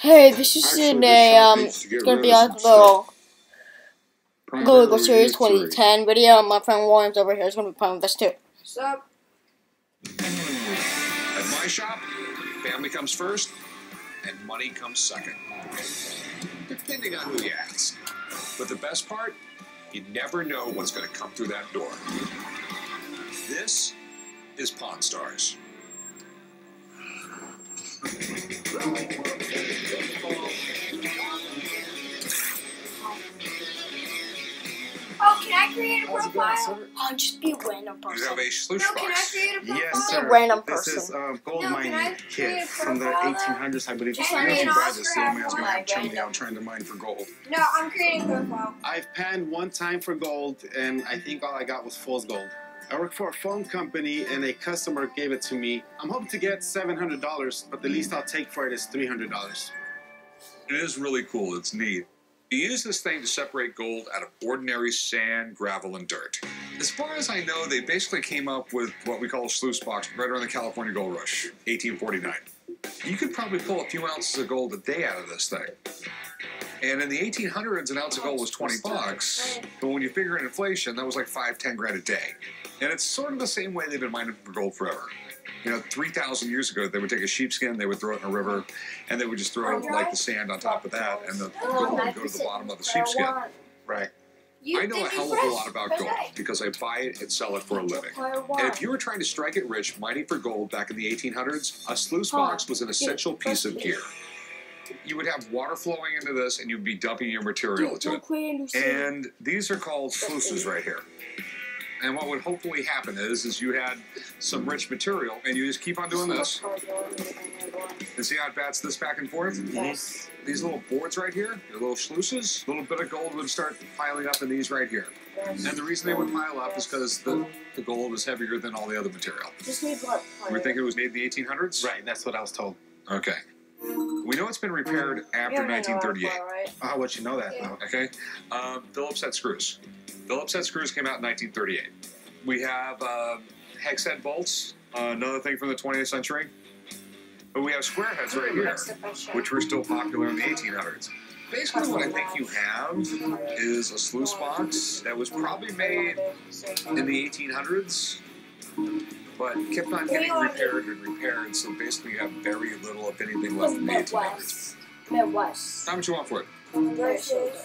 Hey, this is in a, it's gonna be a little Go Series 2010 video. My friend Warren's over here is gonna be playing with us too. What's up? At my shop, family comes first, and money comes second. Depending on who you ask. But the best part, you never know what's gonna come through that door. This is Pawn Stars. Oh, can I create a profile? I'll just be a random person. You have a sluice No, can I box. create a profile? Yes, Be a sir. random This person. is gold No, can I mining create a kit from the profile? 1800s, I believe. Just You let me can know. buy this. The old man's gonna Like, have chummy random. out trying to mine for gold. No, I'm creating a profile. I've panned one time for gold, and I think all I got was fool's gold. I work for a phone company, and a customer gave it to me. I'm hoping to get $700, but the least I'll take for it is $300. It is really cool. It's neat. You use this thing to separate gold out of ordinary sand, gravel, and dirt. As far as I know, they basically came up with what we call a sluice box right around the California Gold Rush, 1849. You could probably pull a few ounces of gold a day out of this thing. And in the 1800s, an ounce of gold was 20 bucks. But when you figure in inflation, that was like 5, 10 grand a day. And it's sort of the same way they've been mining for gold forever. You know, 3,000 years ago, they would take a sheepskin, they would throw it in a river, and they would just throw like the sand on top of that, and the gold would go to the bottom of the sheepskin. Right. I know a hell of a lot about gold because I buy it and sell it for a living. And if you were trying to strike it rich mining for gold back in the 1800s, a sluice box was an essential piece of gear. You would have water flowing into this, and you'd be dumping your material into it. And these are called sluices right here. And what would hopefully happen is you had some rich material, and you just keep on doing this. And see how it bats this back and forth? Yes. These little boards right here, the little sluices, a little bit of gold would start piling up in these right here. And the reason they would pile up is because the gold was heavier than all the other material. Just need blood. We think it was made in the 1800s? Right, that's what I was told. Okay. We know it's been repaired after 1938. How would you know that, though? Okay. Phillips head screws. Phillips head screws came out in 1938. We have hex head bolts, another thing from the 20th century. But we have square heads right here, which were still popular in the 1800s. Basically, what I think you have is a sluice box that was probably made in the 1800s, but kept on getting repaired and repaired, so basically you have very little, if anything, left in the 1800s. Midwest. How much you want for it? I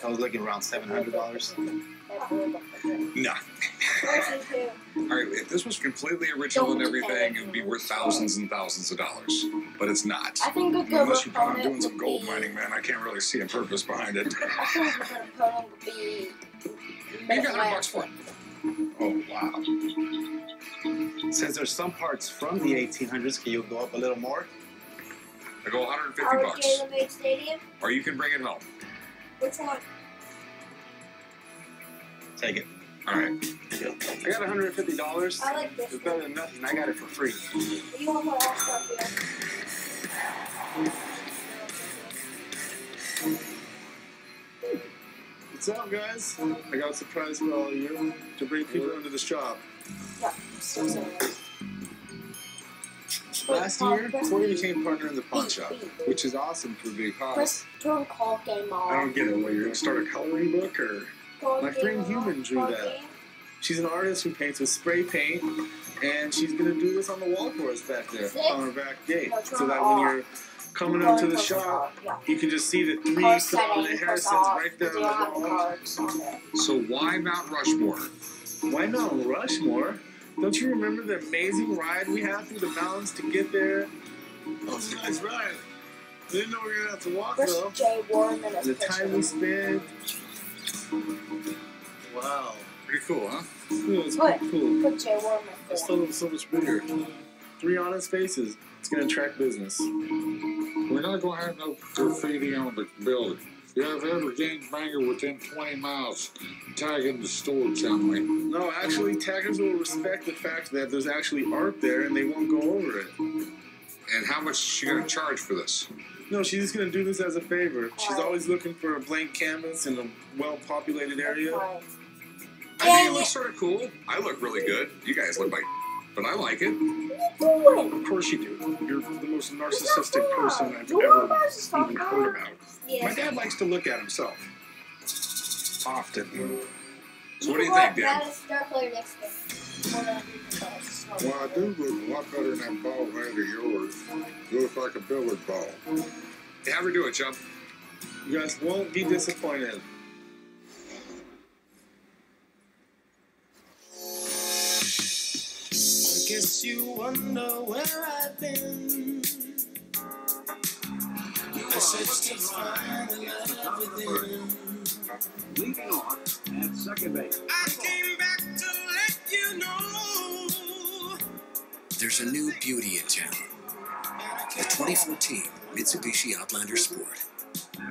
was looking around $700. No. All right, if this was completely original and everything, it would be worth thousands and thousands of dollars. But it's not. I think a good Unless you plan on opponent doing some would gold be- mining, man, I can't really see a purpose behind it. I think a good opponent would be Maybe $100 for it. Oh, wow. Since there's some parts from the 1800s, can you go up a little more? I go 150 Are we bucks. Caleb Stadium? Or you can bring it home. Which one? Take it. All right. I got $150. I like this It's better than nothing. I got it for free. You want my last stuff here? What's up, guys? I got a surprise for all of you to bring people into the shop. Yeah. Last year, Corey became partner in the pawn shop, which is awesome for Big Hoss. Chris turn call game on. I don't get it. What, you're going to start a coloring book, or? My friend Human drew that. She's an artist who paints with spray paint, and she's going to do this on the wall for us back there, on our back gate, so that when you're coming up to the shop, you can just see the 3 predominant Harrisons right there on the wall. So why Mount Rushmore? Why Mount Rushmore? Don't you remember the amazing ride we had through the mountains to get there? That was a nice ride. I didn't know we were going to have to walk, Chris though. J. Warren and And the time we spent. Wow. Pretty cool, huh? It was pretty cool. Put J. Warren This total was so much bigger. 3 honest faces. It's going to attract business. We're not going to have no graffiti on the building. You have every gangbanger within 20 miles tagging the store, tell me. No, actually, taggers will respect the fact that there's actually art there and they won't go over it. And how much is she going to charge for this? No, she's just going to do this as a favor. She's always looking for a blank canvas in a well-populated area. I mean, it looks sort of cool. I look really good. You guys look like but I like it. Of course you do. You're the most narcissistic person I've ever even heard about. My dad likes to look at himself. Often. So what do you think, Dan? Well, I do look a lot better than that ball head of yours. You look like a billiard ball. You have her do it, Chump. You guys won't be disappointed. I guess you wonder where I've been. I searched to find the love within. Leading on at second base. I came back to let you know. There's a new beauty in town. The 2014 Mitsubishi Outlander Sport.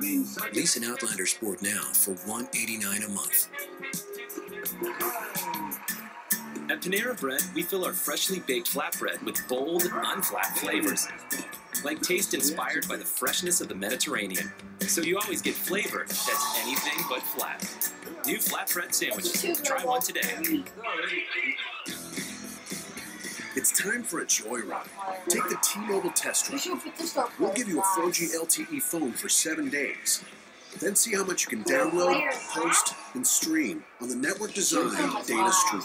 Lease an Outlander Sport now for $189 a month. At Panera Bread, we fill our freshly baked flatbread with bold, unflat flavors. Like taste inspired by the freshness of the Mediterranean. So you always get flavor that's anything but flat. New flatbread sandwiches. Try one today. It's time for a joyride. Take the T-Mobile test drive. We'll give you a 4G LTE phone for 7 days. Then see how much you can download, post, and stream on the network-designed data stream.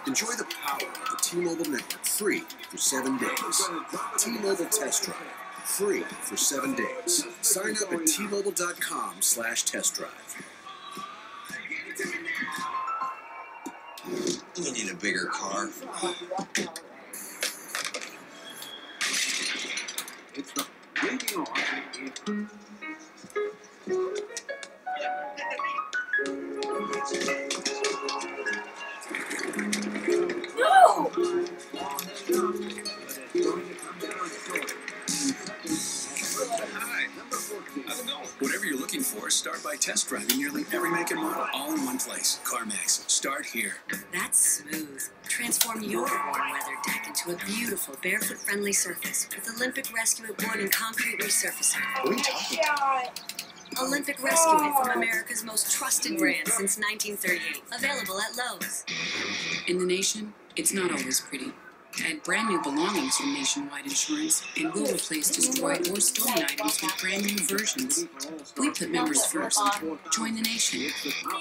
Enjoy the power of the T-Mobile network free for 7 days. T-Mobile test drive. Free for 7 days. Sign up at T-Mobile.com/test drive. You need a bigger car. It's the leading on. No! Hi. How's it going? Whatever you're looking for, start by test driving nearly every make and model, all in one place. CarMax. Start here. That's smooth. Transform your warm weather deck into a beautiful barefoot-friendly surface with Olympic Rescue It wood and concrete resurfacing. What are you talking about? Olympic Rescue It from America's most trusted brand since 1938. Available at Lowe's. In the nation, it's not always pretty. Add brand new belongings from Nationwide Insurance, and we'll replace destroyed or stolen items with brand new versions. We put members first. Join the nation.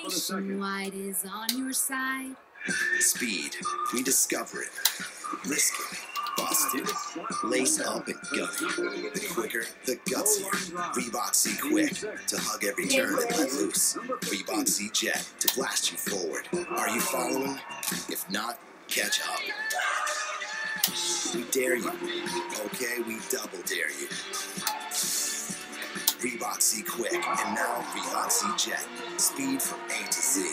Nationwide is on your side. Speed. We discover it. Risk it. Bust it. Lace up and gut it. The quicker, the gutsier. Reebok Z Quick to hug every turn and let loose. Reebok Z Jet to blast you forward. Are you following? If not, catch up. We dare you. Okay, we double dare you. Reebok Z Quick and now Reebok Z Jet. Speed from A to Z.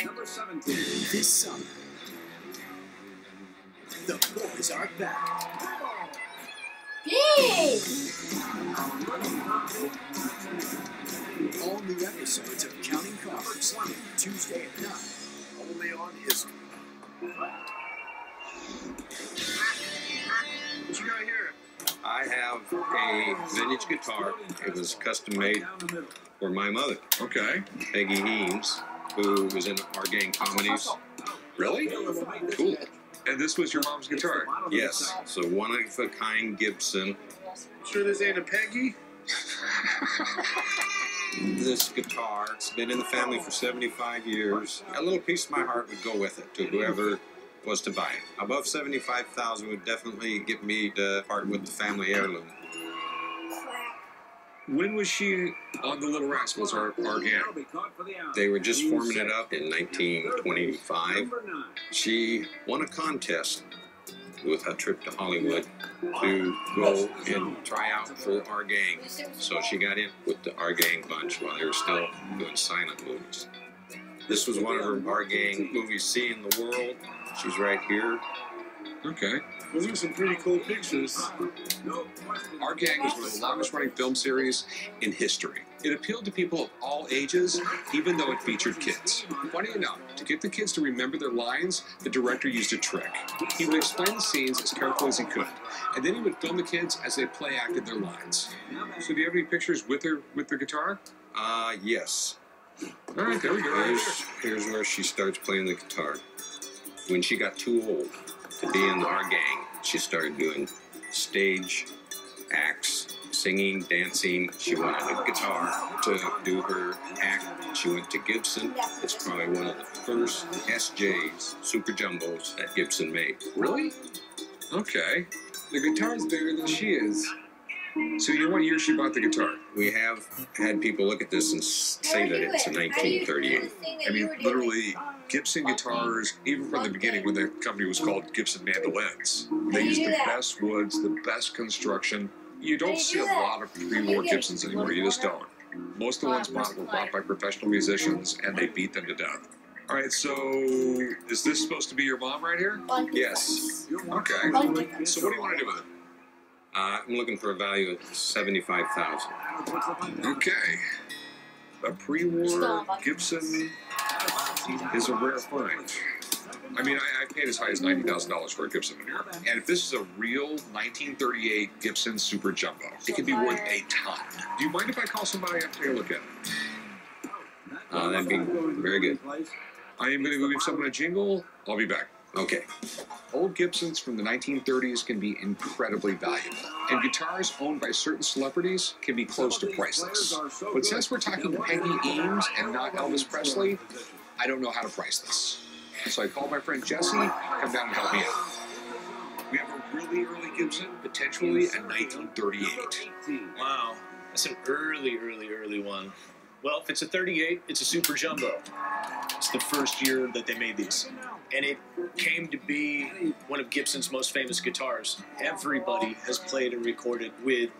Number 17. This summer, the boys are back. Yay! All new episodes of Counting Crows, Tuesday at 9, only on History. What you got here? I have a vintage guitar. It was custom made for my mother. Okay. Peggy Heames, who was in our gang comedies. Really? Cool. And this was your mom's guitar? Yes. So one of a kind Gibson. Sure this ain't a Peggy? This guitar, it's been in the family for 75 years. A little piece of my heart would go with it to whoever was to buy it. Above $75,000 would definitely get me to part with the family heirloom. When was she on the Little Rascals, our gang? They were just forming it up in 1925. She won a contest with a trip to Hollywood to go and try out for our gang. So she got in with the our gang bunch while they were still doing silent movies. This was one of her our gang movies, Seeing the World. She's right here. Okay. Those are some pretty cool pictures. Our Gang was one of the longest running film series in history. It appealed to people of all ages, even though it featured kids. Funny enough, to get the kids to remember their lines, the director used a trick. He would explain the scenes as carefully as he could, and then he would film the kids as they play-acted their lines. So do you have any pictures with her guitar? Yes. All right, there we go. Here's where she starts playing the guitar. When she got too old to be in our gang, she started doing stage acts, singing, dancing. She went on a guitar to do her act. She went to Gibson. It's probably one of the first SJs, Super Jumbos, that Gibson made. Really? Okay. The guitar's bigger than she is. So what year she bought the guitar? We have had people look at this and say that it's a 1938. I mean, literally, Gibson guitars, even from the beginning when the company was called Gibson Mandolins, they used the best woods, the best construction. You don't see a lot of pre-war Gibsons anymore, you just don't. Most of the ones were bought by professional musicians, and they beat them to death. All right, so is this supposed to be your mom right here? Yes. Okay. So what do you want to do with it? I'm looking for a value of $75,000. Okay. A pre-war Gibson is a rare find. I mean, I paid as high as $90,000 for a Gibson in here. And if this is a real 1938 Gibson Super Jumbo, it could be worth a ton. Do you mind if I call somebody up to take a look at it? That'd be very good. I am going to go give someone a jingle. I'll be back. Okay. Old Gibsons from the 1930s can be incredibly valuable, and guitars owned by certain celebrities can be close to priceless. But since we're talking Peggy Eames and not Elvis Presley, I don't know how to price this. So I called my friend Jesse, come down and help me out. We have a really early Gibson, potentially a 1938. Wow, that's an early one. Well, if it's a 38, it's a Super Jumbo. It's the first year that they made these. And it came to be one of Gibson's most famous guitars. Everybody has played and recorded with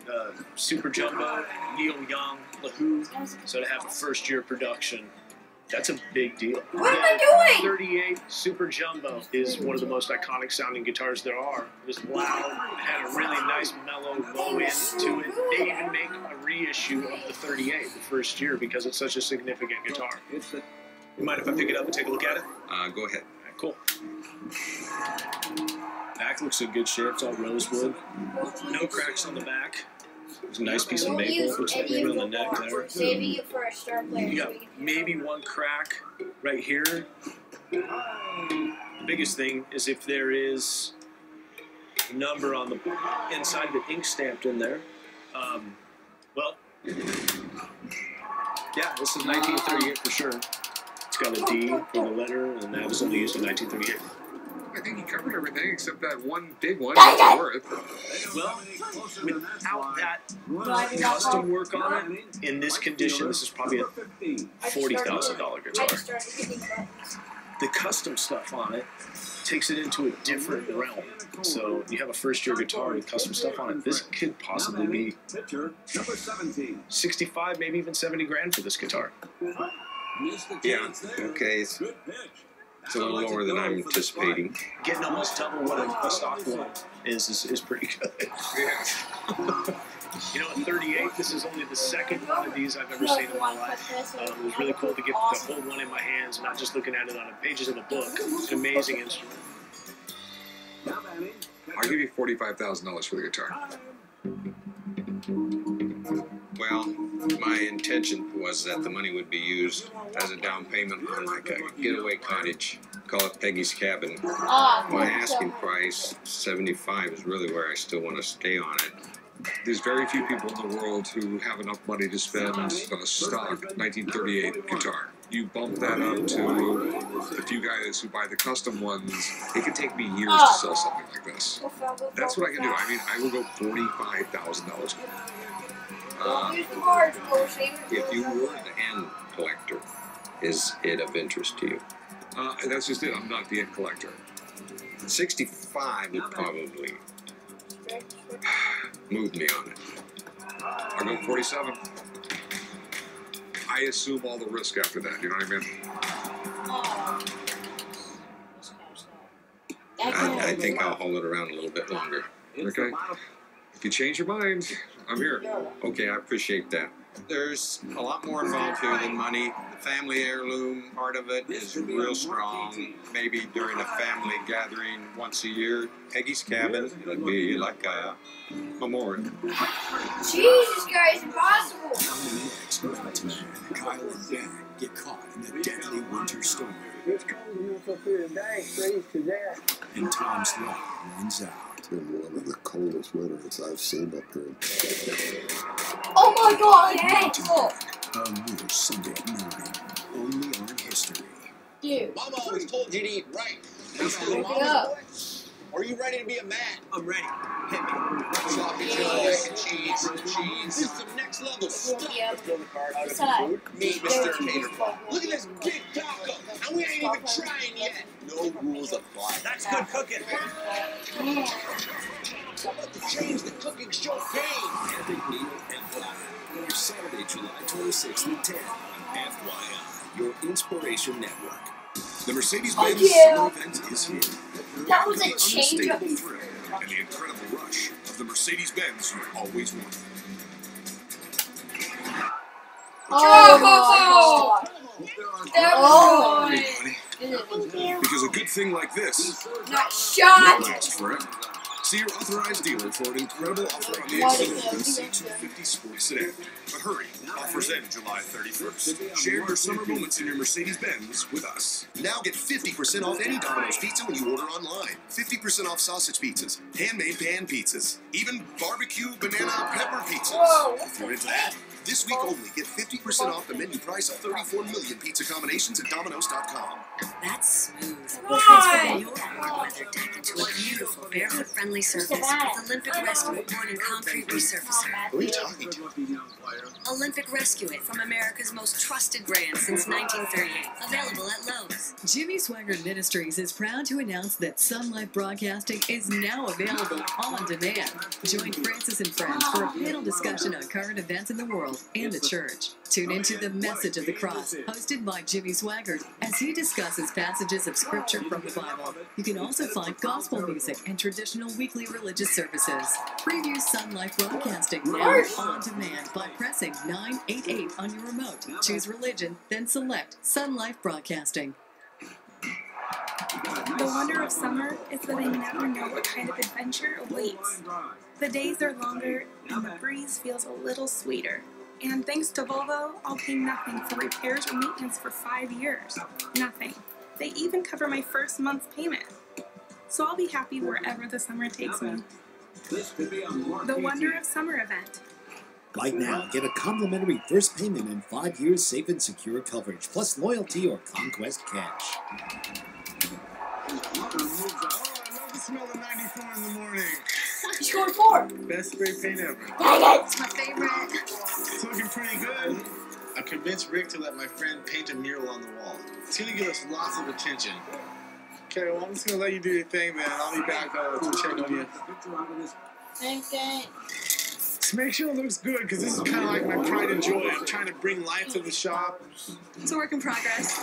Super Jumbo, Neil Young, La Who. So to have a first-year production, that's a big deal. What am I doing? 38 Super Jumbo is one of the most iconic sounding guitars there are. It was loud, had a really nice mellow low end to it. They even make a reissue of the 38 the first year because it's such a significant guitar. You mind if I pick it up and take a look at it? Go ahead. Cool. Back looks in good shape. It's all rosewood. No cracks on the back. It's a nice piece of maple. Looks like right on the neck there. Saving it for a star player. You got maybe one crack right here. The biggest thing is if there is a number on the inside of the ink stamped in there. Well, yeah, this is 1938 for sure. It's got a D for the letter, and that was only used in 1938. I think he covered everything except that one big one. That's worth. Well, without that custom work on it, in this condition, this is probably a $40,000 guitar. The custom stuff on it takes it into a different realm. So you have a first-year guitar with custom stuff on it. This could possibly be 65, maybe even 70 grand for this guitar. Yeah, okay. It's a little lower than I'm anticipating. Getting almost double what a stock one is pretty good. Yeah. You know, at 38, this is only the second one of these I've ever seen in my life. It was really cool to get to hold one in my hands, not just looking at it on the pages of a book. It's an amazing instrument. I'll give you $45,000 for the guitar. Well, my intention was that the money would be used as a down payment on like a getaway cottage. Call it Peggy's Cabin. My asking price, $75, is really where I still want to stay on it. There's very few people in the world who have enough money to spend on a stock 1938 guitar. You bump that up to the few guys who buy the custom ones, it can take me years to sell something like this. That's what I can do. I mean, I will go $45,000. If you were the end collector, is it of interest to you? That's just it. I'm not the end collector. 65 would probably move me on it. I'll go 47. I assume all the risk after that. You know what I mean? I think I'll hold it around a little bit longer. Okay. If you change your mind, I'm here. Okay, I appreciate that. There's a lot more involved here than money. The family heirloom part of it is real strong. Maybe during a family gathering once a year, Peggy's Cabin, it would be like a memorial. Jesus, guys, impossible. get caught in a deadly winter storm. It's cold enough up here today, freeze to death. And Tom's luck runs out. It's been one of the coldest winters I've seen up here. Oh my god, All new Sunday at 9, only on History. Dude. Mama always told you to eat right. Are you ready to be a man? I'm ready. Hit me. Sloppy Joe, mac and cheese, This is some next level stuff. Me, Mr. Hater. Look at this big taco, and we ain't even trying yet. No rules apply. That's good cooking. How about to change the cooking show game? Epic Meal Empire. Saturday, July 26th at 10 on FYI, your Inspiration Network. The Mercedes-Benz summer event is here. That was a change of Unmistakable thrill and the incredible rush of the Mercedes-Benz you've always wanted. Because a good thing like this not shot. lasts forever. See your authorized dealer for an incredible offer on the excellent C250 Sport Sedan. But hurry, offers end July 31st. Share your summer moments in your Mercedes-Benz with us. Now get 50% off any Domino's pizza when you order online. 50% off sausage pizzas, handmade pan pizzas, even barbecue banana pepper pizzas. Whoa. If you're into that, this week only, get 50% off the menu price of 34 million pizza combinations at Domino's.com. That's smooth. Transform your warm weather deck into a beautiful barefoot-friendly surface with Olympic Rescue It Board and Concrete Resurfacer. Who are you talking to? Olympic Rescue It from America's most trusted brand since 1938. Available at Lowe's. Jimmy Swaggart Ministries is proud to announce that Sun Life Broadcasting is now available on demand. Join Francis and friends for a panel discussion on current events in the world and the church. Tune into The Message of the Cross, hosted by Jimmy Swaggart, as he discusses passages of scripture from the Bible. You can also find gospel music and traditional weekly religious services. Preview Sun Life Broadcasting now on demand by pressing 988 on your remote. Choose religion, then select Sun Life Broadcasting. The wonder of summer is that I never know what kind of adventure awaits. The days are longer and the breeze feels a little sweeter. And thanks to Volvo, I'll pay nothing for repairs or maintenance for 5 years. Nothing. They even cover my first month's payment. So I'll be happy wherever the summer takes me. The Wonder of Summer event. Right now, get a complimentary first payment and 5 years safe and secure coverage, plus loyalty or conquest cash. I love the smell of 94 in the morning. You scored 4. Best spray paint ever. Dang it! It's my favorite. It's looking pretty good. I convinced Rick to let my friend paint a mural on the wall. It's going to get us lots of attention. Okay, well, I'm just going to let you do your thing, man. I'll be back to check on you. Okay. Just make sure it looks good, because this is kind of like my pride and joy. I'm trying to bring life to the shop. It's a work in progress.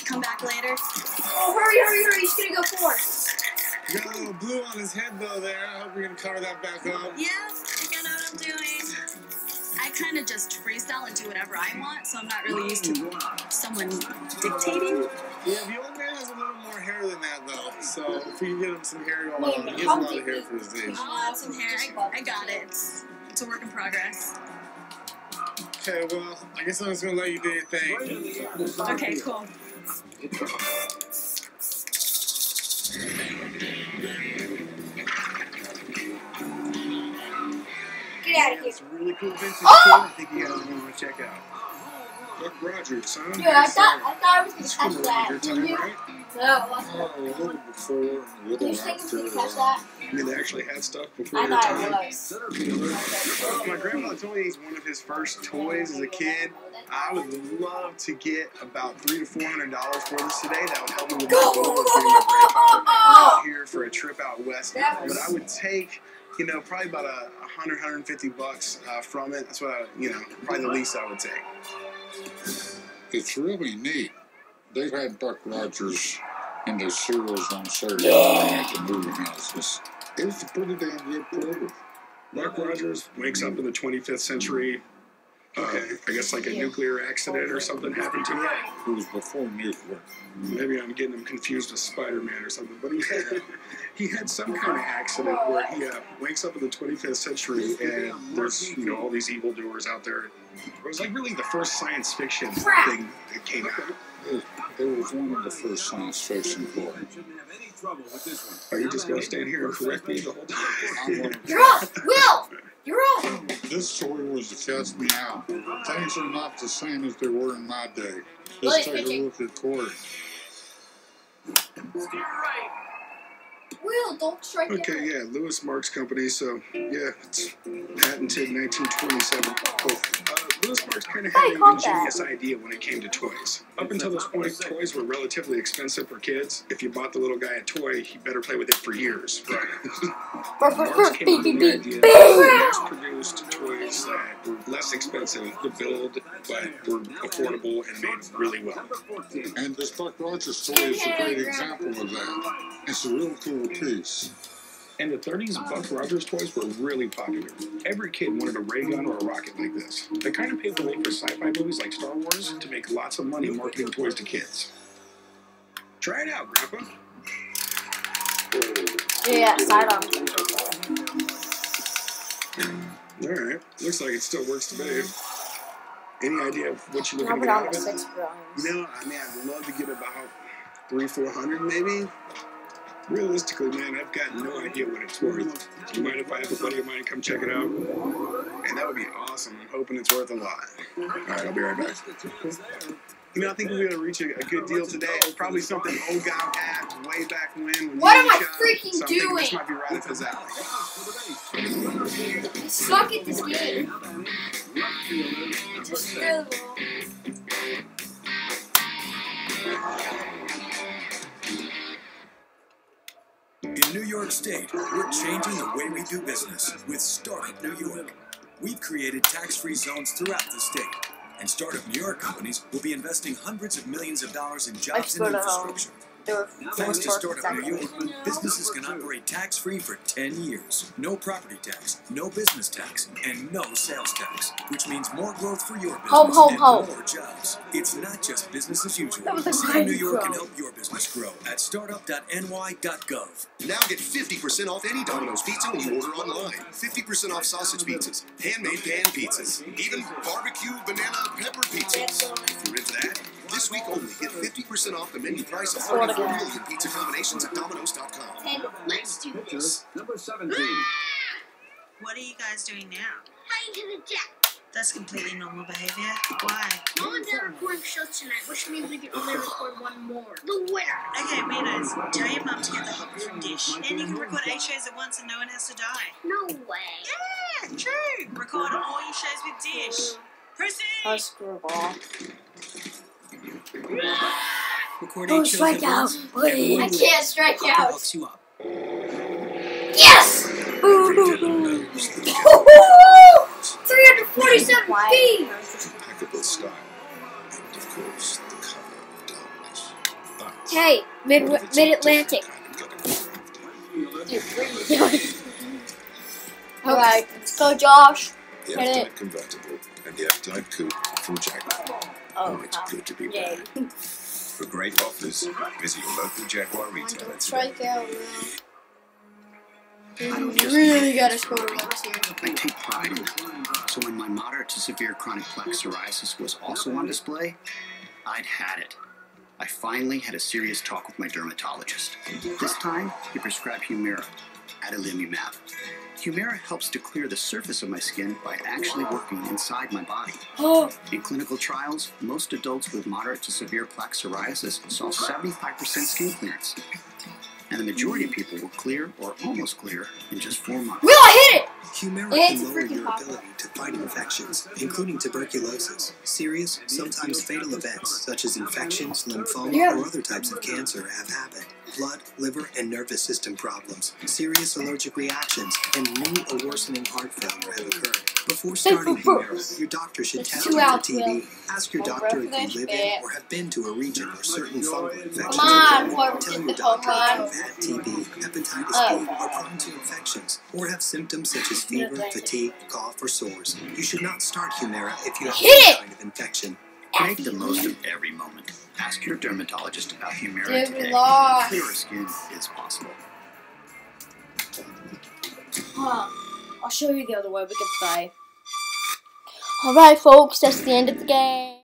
Come back later. Oh, hurry. He's going to go 4. You got a little blue on his head, though, there. I hope you're going to cover that back up. Yeah, I think I know what I'm doing. I kind of just freestyle and do whatever I want, so I'm not really used to someone dictating. Yeah, the old man has a little more hair than that, though. So if we can get him some hair going on, he has a lot of hair for his age. I'll add some hair. I got it. It's a work in progress. Okay, well, I guess I'm just going to let you do your thing. Okay, cool. Get out of here. It's a really cool vintage tool. I think you guys are going to check out. Buck Rogers, son. Dude, I thought I was going to catch that. Didn't you? No. A little before, a little You think you after. could catch that? I mean, they actually had stuff before I your thought time. it was. My grandpa told me one of his first toys as a kid. I would love to get about $300 to $400 for this today. That would help me with my goal of bringing my grandpa out here for a trip out west. But I would take, probably about $100, $150 from it. That's what probably the least I would take. It's really neat. They've had Buck Rogers in the serials on Saturday night at the movie houses. It's a pretty damn good program. Buck Rogers wakes up in the 25th century, Okay, I guess like a nuclear accident or something happened to him. It was before nuclear. Maybe I'm getting him confused with Spider-Man or something, but he had some kind of accident where he wakes up in the 25th century and there's, all these evildoers out there. It was like really the first science fiction thing that came out. It was one of the first science fiction books. Are you just going to stand here and correct me the whole time? You're up! Will! You're up! This story was to catch me out. Things are not the same as they were in my day. Let's take a look at Corey. Will, don't strike out. Okay, yeah, Lewis Marks Company, so, yeah, it's patented 1927. Lewis Marks kind of had an ingenious idea when it came to toys. Up until this point, toys were relatively expensive for kids. If you bought the little guy a toy, he better play with it for years. Marks came up with the idea that mass-produced toys that were less expensive to build, but were affordable and made really well. And this Buck Rogers toy is a great example of that. It's a real cool piece. In the 30s, Buck Rogers toys were really popular. Every kid wanted a ray gun or a rocket like this. They kind of paved the way for sci-fi movies like Star Wars to make lots of money marketing toys to kids. Try it out, Grandpa. Yeah, sidearm. Alright, looks like it still works today. Any idea of what you were going to Not get out of on the it? 6 grams. I'd love to get about 300-400 maybe. Realistically, man, I've got no idea what it's worth. Do you mind if I have a buddy of mine come check it out? And that would be awesome. I'm hoping it's worth a lot. Alright, I'll be right back. I think we're going to reach a good deal today. It's probably something old guy had way back when What am I freaking so doing? This might be right up his alley. I suck at this game. Just In New York State, we're changing the way we do business with Startup New York. We've created tax-free zones throughout the state, and Startup New York companies will be investing hundreds of millions of dollars in jobs and infrastructure. Thanks to Startup New York, businesses can operate tax-free for 10 years. No property tax, no business tax, and no sales tax, which means more growth for your business and more jobs. It's not just business as usual. See how New York can help your business grow at startup.ny.gov. Now get 50% off any Domino's pizza when you order online. 50% off sausage pizzas, handmade pan pizzas, even barbecue banana pepper pizzas. If you're into that, this week only, get 50% off the menu price of 44 million pizza combinations at Domino's.com. And let's do this. Number 17. What are you guys doing now? Playing to the deck. That's completely normal behavior. Why? Mom and Dad are recording shows tonight, which means we can only record one more. The winner. Okay, Minos, tell your mum to get the hopper from Dish. Then you can record 8 shows at once and no one has to die. No way. Yeah, true. Record all your shows with Dish. Proceed. Screwball. Record Don't strike out, please. I can't strike out. Hooks you up. Yes! 347 feet! Impeccable style. And of course, the cover of darkness. But Hey, Mid-Atlantic. Alright, let's go, Josh. the Hit F-Type it. convertible and the F-Type coupe from Jaguar. Oh, it's good to be yay. back. For great offers, visit your local Jaguar retailer today. Strike out, man. You really gotta score runs here. I take pride in it. So when my moderate to severe chronic plaque psoriasis was also on display, I'd had it. I finally had a serious talk with my dermatologist. This time, he prescribed Humira, adalimumab. Humira helps to clear the surface of my skin by actually working inside my body. In clinical trials, most adults with moderate to severe plaque psoriasis saw 75% skin clearance. And the majority of people were clear or almost clear in just 4 months. Will, I hit it! Humira It's can lower freaking your hot. ability to fight infections, including tuberculosis. Serious, sometimes fatal events such as infections, lymphoma, or other types of cancer have happened. blood, liver, and nervous system problems, serious allergic reactions, and new or worsening heart failure have occurred. Before starting Humira, your doctor should test you for TB. Ask your doctor if you live in or have been to a region where certain fungal infections occur. Tell your doctor if you've had TB, hepatitis B, are prone to infections, or have symptoms such as fever, fatigue, cough, or sores. You should not start Humira if you have any kind of infection. Make the most of every moment. Ask your dermatologist about Humira today. Clearer skin is possible. I'll show you the other way we can play. Alright folks, that's the end of the game.